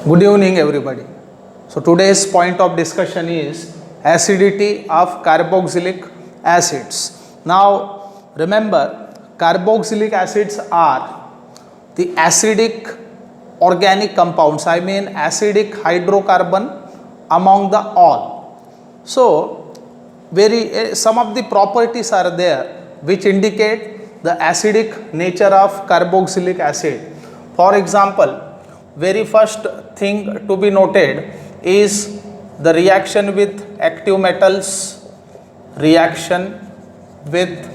Good evening, everybody. So today's point of discussion is acidity of carboxylic acids. Now remember, carboxylic acids are the acidic organic compounds, I mean acidic hydrocarbon among the all. So some of the properties are there which indicate the acidic nature of carboxylic acid. For example, very first thing to be noted is the reaction with active metals, reaction with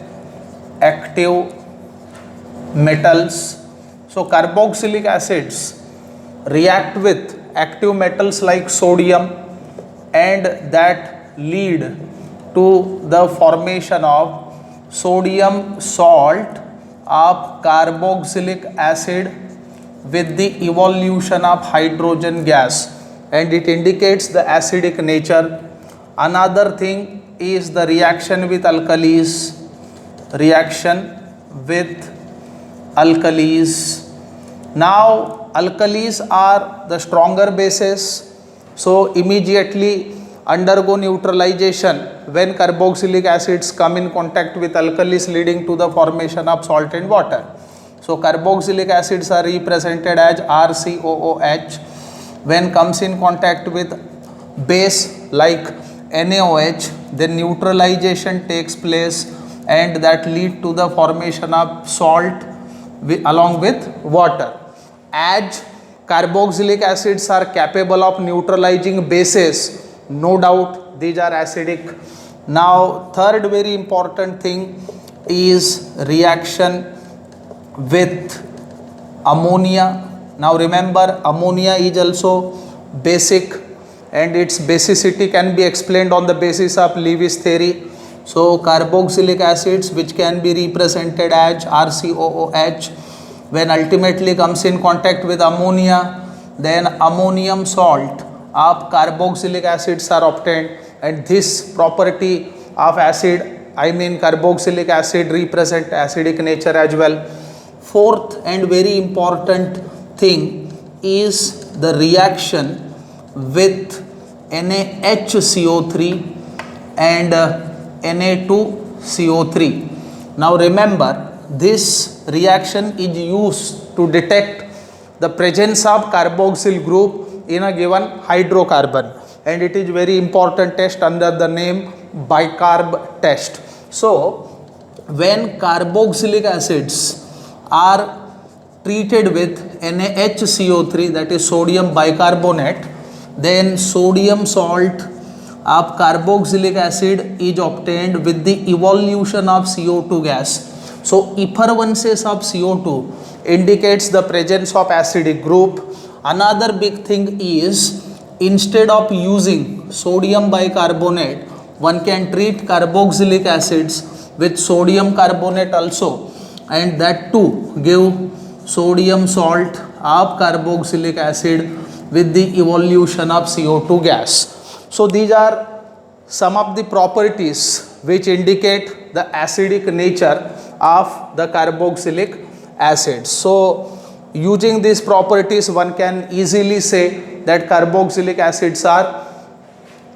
active metals. So carboxylic acids react with active metals like sodium, and that lead to the formation of sodium salt of carboxylic acid with the evolution of hydrogen gas, and it indicates the acidic nature. Another thing is the reaction with alkalis, reaction with alkalis. Now alkalis are the stronger bases, so immediately undergo neutralization when carboxylic acids come in contact with alkalis, leading to the formation of salt and water. So carboxylic acids are represented as RCOOH. When comes in contact with base like NaOH, then neutralization takes place, and that lead to the formation of salt along with water. As carboxylic acids are capable of neutralizing bases, no doubt these are acidic. Now third very important thing is reaction with ammonia. Now remember, ammonia is also basic, and its basicity can be explained on the basis of Lewis theory. So carboxylic acids, which can be represented as RCOOH, when ultimately comes in contact with ammonia, then ammonium salt of carboxylic acids are obtained, and this property of acid, I mean carboxylic acid, represent acidic nature as well. Fourth and very important thing is the reaction with NaHCO3 and Na2CO3. Now remember, this reaction is used to detect the presence of carboxyl group in a given hydrocarbon, and it is very important test under the name bicarb test. So when carboxylic acids are treated with NaHCO3, that is sodium bicarbonate, then sodium salt of carboxylic acid is obtained with the evolution of CO2 gas. So effervescence of CO2 indicates the presence of acidic group. Another big thing is, instead of using sodium bicarbonate, one can treat carboxylic acids with sodium carbonate also, and that too give sodium salt of carboxylic acid with the evolution of CO2 gas. So these are some of the properties which indicate the acidic nature of the carboxylic acid. So using these properties, one can easily say that carboxylic acids are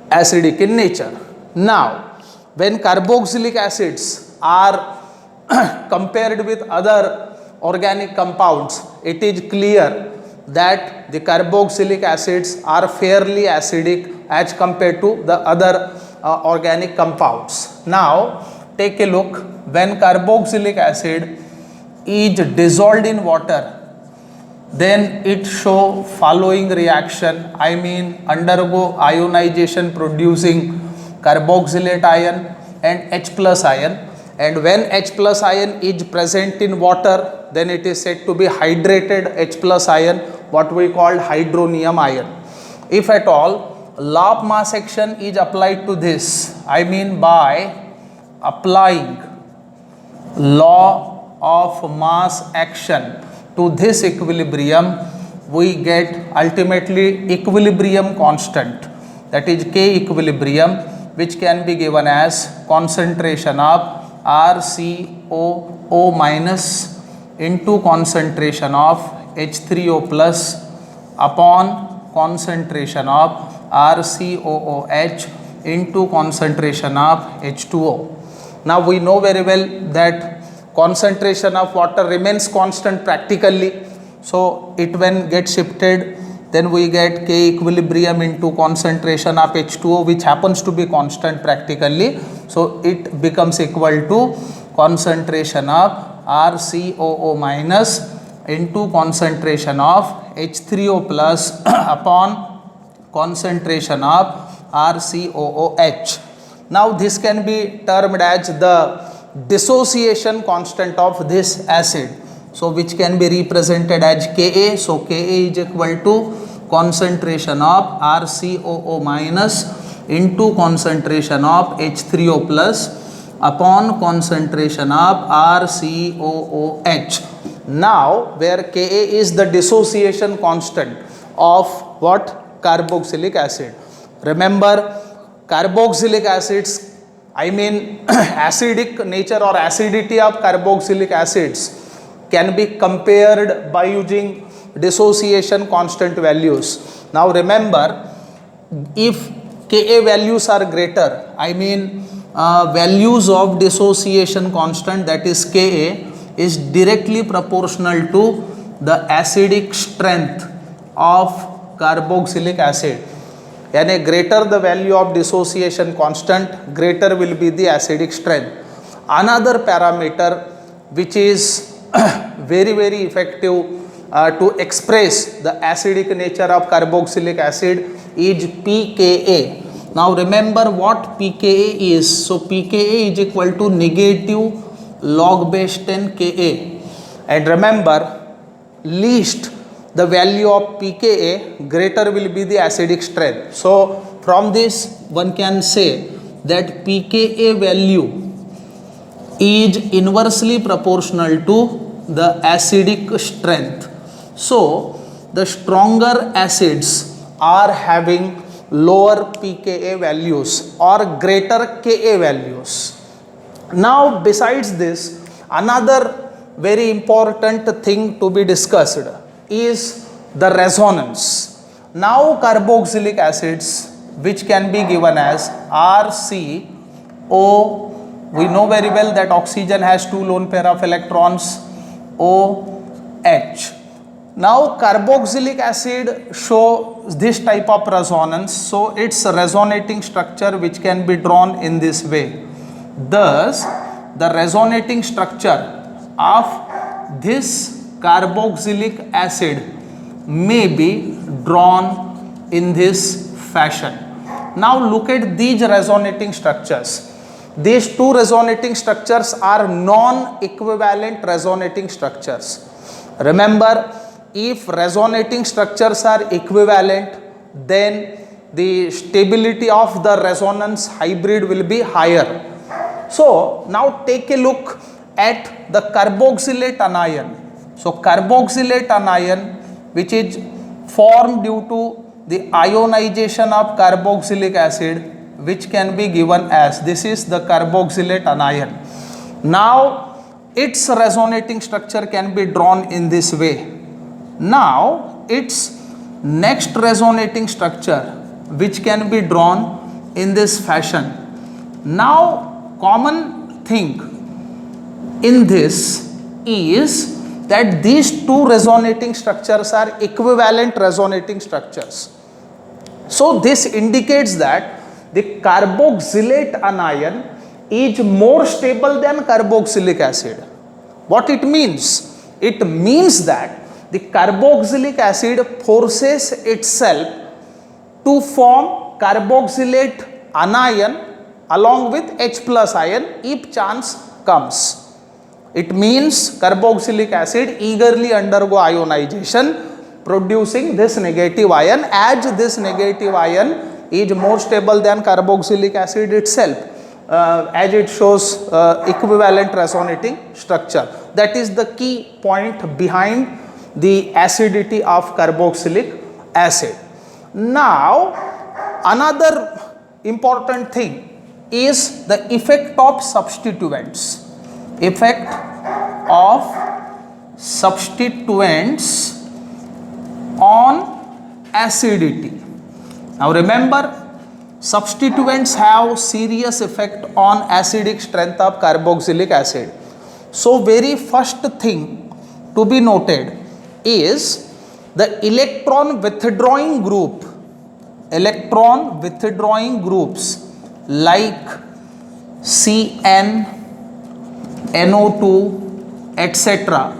acidic in nature. Now when carboxylic acids are compared with other organic compounds, it is clear that the carboxylic acids are fairly acidic as compared to the other organic compounds. Now take a look. When carboxylic acid is dissolved in water, then it show following reaction, I mean undergo ionization producing carboxylate ion and H plus ion. And when H plus ion is present in water, then it is said to be hydrated H plus ion, what we call hydronium ion. If at all law of mass action is applied to this, I mean by applying law of mass action to this equilibrium, we get ultimately equilibrium constant, that is K equilibrium, which can be given as concentration of RCOO minus into concentration of H3O plus upon concentration of RCOOH into concentration of H2O. Now we know very well that concentration of water remains constant practically. So it when gets shifted, then we get K equilibrium into concentration of H2O, which happens to be constant practically. So it becomes equal to concentration of RCOO minus into concentration of H3O plus upon concentration of RCOOH. Now this can be termed as the dissociation constant of this acid. So which can be represented as Ka. So Ka is equal to concentration of RCOO minus into concentration of H3O plus upon concentration of RCOOH. Now where Ka is the dissociation constant of what? Carboxylic acid. Remember, carboxylic acids, I mean acidic nature or acidity of carboxylic acids can be compared by using dissociation constant values. Now remember, if Ka values are greater, I mean values of dissociation constant, that is Ka, is directly proportional to the acidic strength of carboxylic acid. And greater the value of dissociation constant, greater will be the acidic strength. Another parameter which is very effective to express the acidic nature of carboxylic acid is pKa. Now remember what pKa is. So pKa is equal to negative log base 10 Ka. And remember, least the value of pKa, greater will be the acidic strength. So from this one can say that pKa value is inversely proportional to the acidic strength. So the stronger acids are having lower pKa values or greater Ka values. Now besides this, another very important thing to be discussed is the resonance. Now carboxylic acids, which can be given as RCO, we know very well that oxygen has two lone pair of electrons, OH. Now carboxylic acid shows this type of resonance, so its resonating structure which can be drawn in this way. Thus the resonating structure of this carboxylic acid may be drawn in this fashion. Now look at these resonating structures. These two resonating structures are non-equivalent resonating structures. Remember, if resonating structures are equivalent, then the stability of the resonance hybrid will be higher. So now take a look at the carboxylate anion. So carboxylate anion, which is formed due to the ionization of carboxylic acid, which can be given as, this is the carboxylate anion. Now its resonating structure can be drawn in this way. Now its next resonating structure, which can be drawn in this fashion. Now common thing in this is that these two resonating structures are equivalent resonating structures. So this indicates that the carboxylate anion is more stable than carboxylic acid. What it means? It means that the carboxylic acid forces itself to form carboxylate anion along with H plus ion if chance comes. It means carboxylic acid eagerly undergo ionization, producing this negative ion, as this negative ion is more stable than carboxylic acid itself, as it shows equivalent resonating structure. That is the key point behind the acidity of carboxylic acid. Now another important thing is the effect of substituents. Effect of substituents on acidity. Now remember, substituents have serious effect on acidic strength of carboxylic acid. So very first thing to be noted is the electron withdrawing groups like CN, NO2, etc.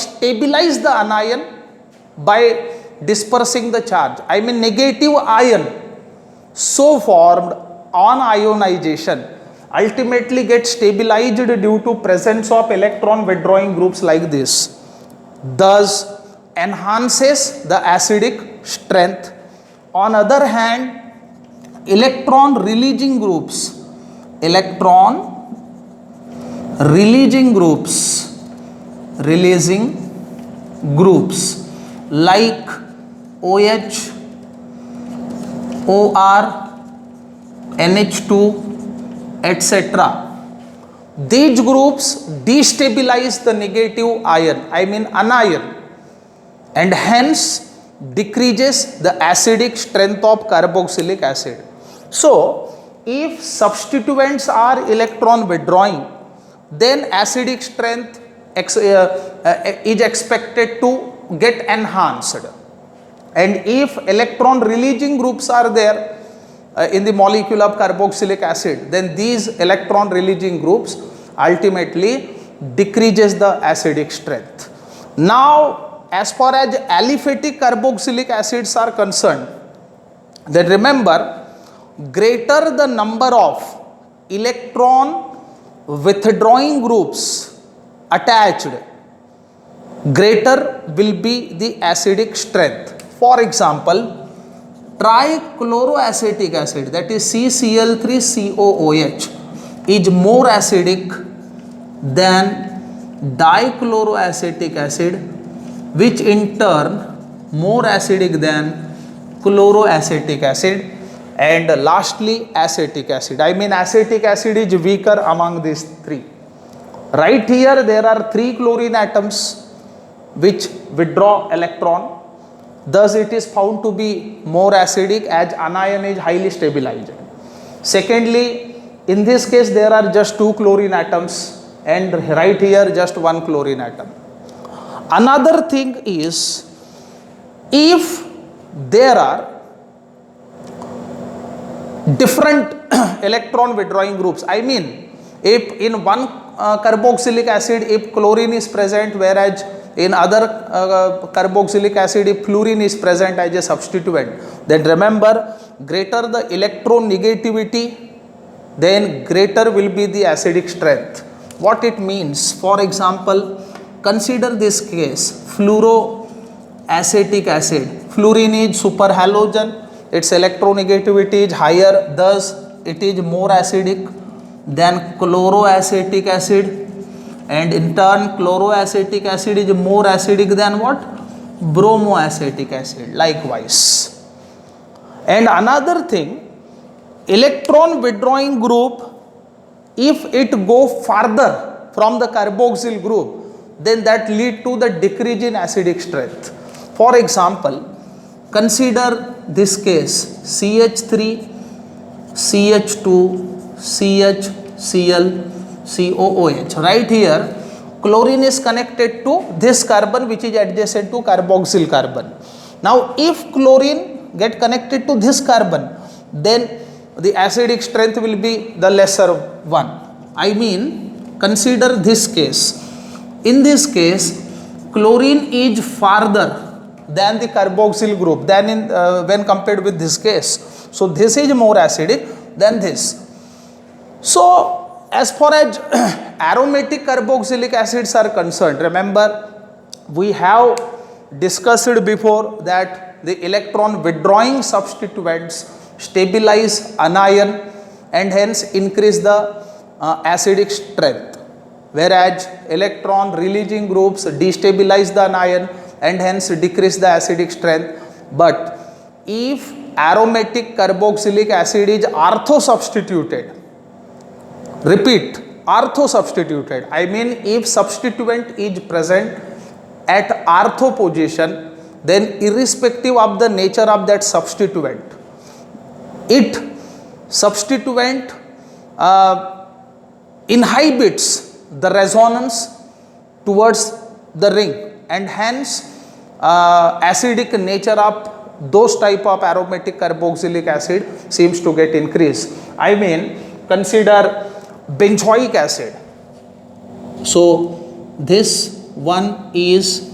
stabilize the anion by dispersing the charge. I mean negative ion so formed on ionization ultimately gets stabilized due to presence of electron withdrawing groups like this, thus enhances the acidic strength. On other hand, electron releasing groups like OH, OR, NH2, etc. These groups destabilize the negative ion, I mean anion, and hence decreases the acidic strength of carboxylic acid. So, if substituents are electron withdrawing, then acidic strength is expected to get enhanced. And if electron releasing groups are there in the molecule of carboxylic acid, then these electron releasing groups ultimately decreases the acidic strength. Now, as far as aliphatic carboxylic acids are concerned, then remember, greater the number of electron withdrawing groups attached, greater will be the acidic strength. For example, trichloroacetic acid, that is CCl3COOH, is more acidic than dichloroacetic acid, which in turn more acidic than chloroacetic acid. And lastly, acetic acid. I mean acetic acid is weaker among these three. Right here there are 3 chlorine atoms which withdraw electron. Thus it is found to be more acidic as anion is highly stabilized. Secondly, in this case there are just 2 chlorine atoms, and right here just 1 chlorine atom. Another thing is, if there are different electron withdrawing groups, I mean if in one carboxylic acid if chlorine is present, whereas in other carboxylic acid if fluorine is present as a substituent, then remember, greater the electronegativity, then greater will be the acidic strength. What it means? For example, consider this case, fluoroacetic acid. Fluorine is superhalogen, its electronegativity is higher, thus it is more acidic than chloroacetic acid, and in turn chloroacetic acid is more acidic than what? Bromoacetic acid, likewise. And another thing, electron withdrawing group, if it go farther from the carboxyl group, then that lead to the decrease in acidic strength. For example, consider this case, CH3, CH2, CHCl, COOH. Right here, chlorine is connected to this carbon which is adjacent to carboxyl carbon. Now, if chlorine get connected to this carbon, then the acidic strength will be the lesser one. I mean, consider this case. In this case, chlorine is farther than the carboxyl group than in when compared with this case. So this is more acidic than this. So as far as aromatic carboxylic acids are concerned, remember we have discussed before that the electron withdrawing substituents stabilize anion and hence increase the acidic strength, whereas electron releasing groups destabilize the anion and hence decrease the acidic strength. But if aromatic carboxylic acid is orthosubstituted, repeat, orthosubstituted, I mean if substituent is present at ortho position, then irrespective of the nature of that substituent, it substituent inhibits the resonance towards the ring, and hence acidic nature of those type of aromatic carboxylic acid seems to get increased. I mean, consider benzoic acid. So this one is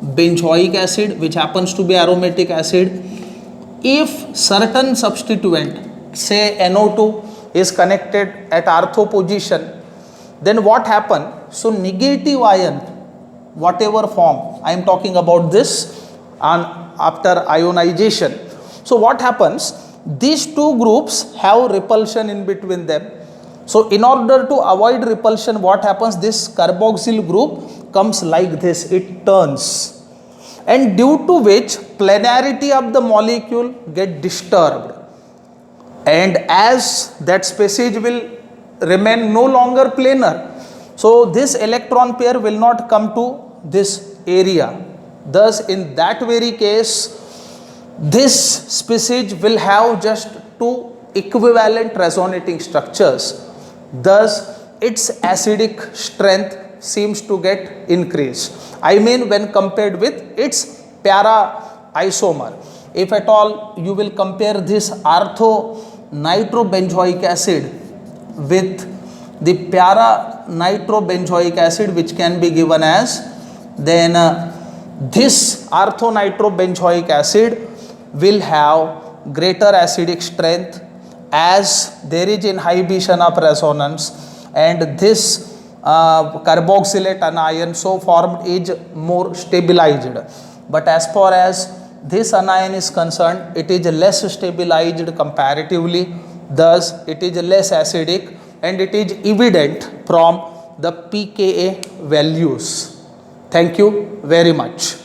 benzoic acid, which happens to be aromatic acid. If certain substituent, say NO2, is connected at ortho position, then what happen? So negative ion, whatever form, I am talking about this and after ionization. So what happens? These two groups have repulsion in between them. So in order to avoid repulsion, what happens? This carboxyl group comes like this, it turns, and due to which planarity of the molecule get disturbed, and as that species will remain no longer planar, so this electron pair will not come to this area. Thus in that very case, this species will have just two equivalent resonating structures. Thus its acidic strength seems to get increased. I mean, when compared with its para isomer. If at all you will compare this ortho nitrobenzoic acid with the para nitrobenzoic acid, which can be given as, then this ortho nitrobenzoic acid will have greater acidic strength as there is inhibition of resonance, and this carboxylate anion so formed is more stabilized. But as far as this anion is concerned, it is less stabilized comparatively, thus it is less acidic, and it is evident from the pKa values. Thank you very much.